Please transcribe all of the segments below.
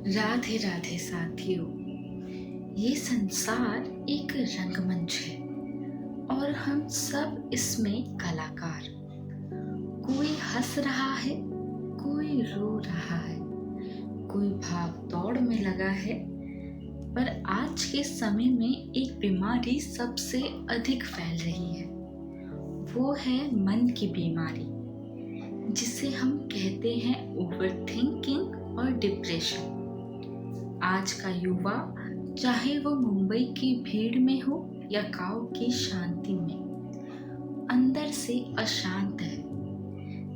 राधे राधे साथियों। ये संसार एक रंगमंच है और हम सब इसमें कलाकार। कोई हंस रहा है, कोई रो रहा है, कोई भाग दौड़ में लगा है। पर आज के समय में एक बीमारी सबसे अधिक फैल रही है। वो है मन की बीमारी, जिसे हम कहते हैं ओवर थिंकिंग और डिप्रेशन। आज का युवा, चाहे वो मुंबई की भीड़ में हो या गांव की शांति में, अंदर से अशांत है।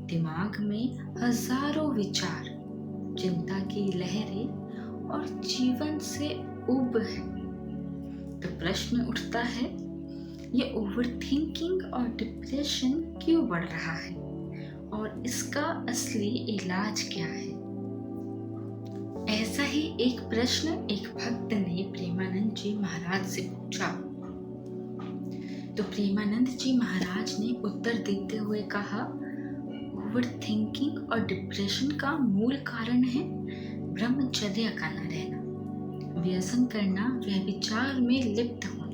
दिमाग में हजारों विचार, चिंता की लहरें और जीवन से उब है। तो प्रश्न उठता है, ये ओवरथिंकिंग और डिप्रेशन क्यों बढ़ रहा है और इसका असली इलाज क्या है? ऐसा ही एक प्रश्न एक भक्त ने प्रेमानंद जी महाराज से पूछा। तो प्रेमानंद जी महाराज ने उत्तर देते हुए कहा, ओवरथिंकिंग और डिप्रेशन का मूल कारण है ब्रह्मचर्य का न रहना, व्यसन करना, व्यभिचार में लिप्त होना।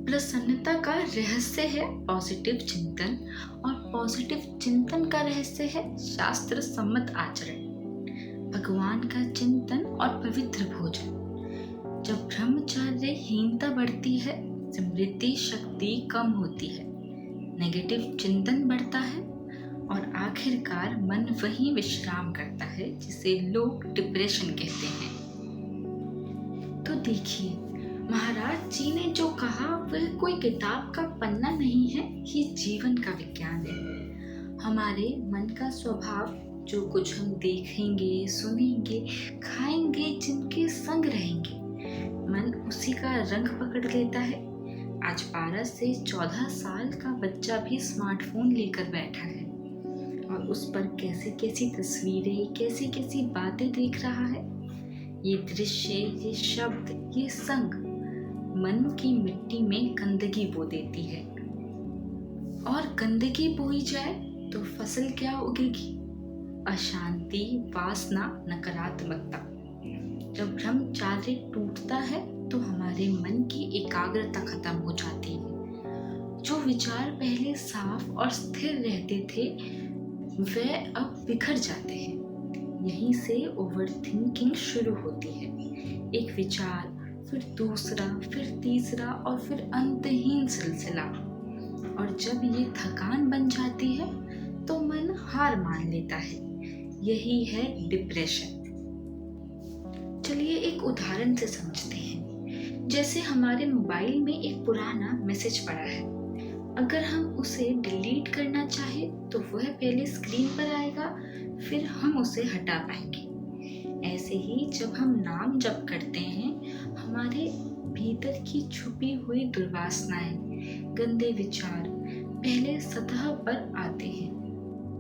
प्रसन्नता का रहस्य है पॉजिटिव चिंतन और पॉजिटिव चिंतन का रहस्य है शास्त्र सम्मत आचरण, भगवान का चिंतन और पवित्र भोजन। जब ब्रह्मचर्यहीनता बढ़ती है, स्मृति शक्ति कम होती है, नेगेटिव चिंतन बढ़ता है और आखिरकार मन वहीं विश्राम करता है, जिसे लोग डिप्रेशन कहते हैं। तो देखिए, महाराज जी ने जो कहा वह कोई किताब का पन्ना नहीं है, ये जीवन का विज्ञान है। हमारे मन का स्वभाव, जो कुछ हम देखेंगे, सुनेंगे, खाएंगे, जिनके संग रहेंगे, मन उसी का रंग पकड़ लेता है। आज 12 से 14 साल का बच्चा भी स्मार्टफोन लेकर बैठा है और उस पर कैसी कैसी तस्वीरें, कैसी कैसी बातें देख रहा है। ये दृश्य, ये शब्द, ये संग मन की मिट्टी में गंदगी बो देती है। और गंदगी बोई जाए तो फसल क्या उगेगी? अशांति, वासना, नकारात्मकता। जब ब्रह्मचर्य टूटता है तो हमारे मन की एकाग्रता खत्म हो जाती है। जो विचार पहले साफ और स्थिर रहते थे, वे अब बिखर जाते हैं। यहीं से ओवरथिंकिंग शुरू होती है। एक विचार, फिर दूसरा, फिर तीसरा और फिर अंतहीन सिलसिला। और जब ये थकान बन जाती है तो मन हार मान लेता है। यही है डिप्रेशन। चलिए एक उदाहरण से समझते हैं। जैसे हमारे मोबाइल में एक पुराना मैसेज पड़ा है, अगर हम उसे डिलीट करना चाहे तो वह पहले स्क्रीन पर आएगा, फिर हम उसे हटा पाएंगे। ऐसे ही जब हम नाम जप करते हैं, हमारे भीतर की छुपी हुई दुर्वासनाएं, गंदे विचार पहले सतह पर आते हैं।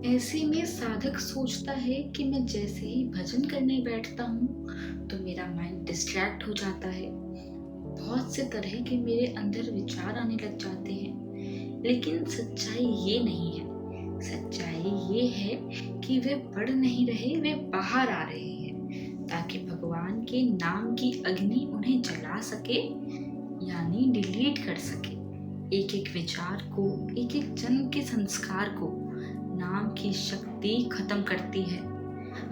ऐसे में साधक सोचता है कि मैं जैसे ही भजन करने बैठता हूँ तो मेरा माइंड डिस्ट्रैक्ट हो जाता है, बहुत से तरह के मेरे अंदर विचार आने लग जाते हैं। लेकिन सच्चाई ये नहीं है। सच्चाई ये है कि वे बढ़ नहीं रहे, वे बाहर आ रहे हैं, ताकि भगवान के नाम की अग्नि उन्हें जला सके, यानी डिलीट कर सके। एक एक विचार को, एक एक जन्म के संस्कार को नाम की शक्ति खत्म करती है।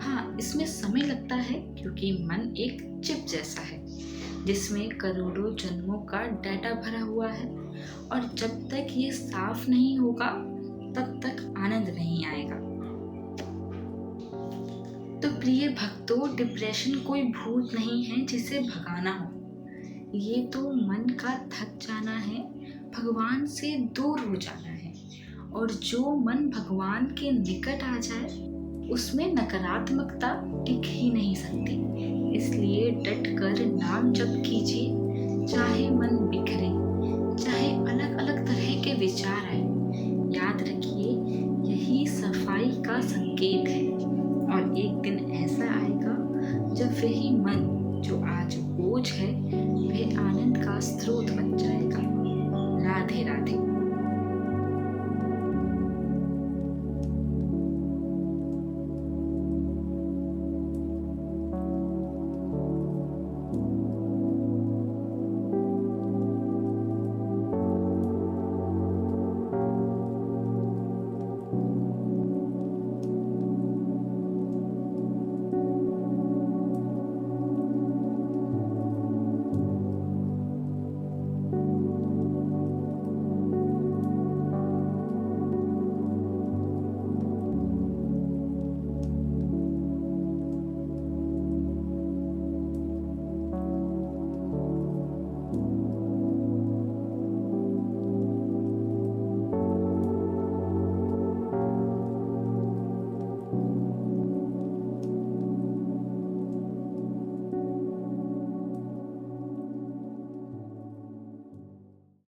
हाँ, इसमें समय लगता है, क्योंकि मन एक चिप जैसा है जिसमें करोड़ों जन्मों का डाटा भरा हुआ है, और जब तक ये साफ नहीं होगा तब तक आनंद नहीं आएगा। तो प्रिय भक्तों, डिप्रेशन कोई भूत नहीं है जिसे भगाना हो। ये तो मन का थक जाना है, भगवान से दूर हो जाना है। और जो मन भगवान के निकट आ जाए, उसमें नकारात्मकता टिक ही नहीं सकती। इसलिए डट कर नाम जप कीजिए, चाहे मन बिखरे, चाहे अलग अलग तरह के विचार आए। याद रखिए, यही सफाई का संकेत है। और एक दिन ऐसा आएगा जब वही मन, जो आज बोझ है, वह आनंद का स्रोत बन जाएगा। राधे राधे।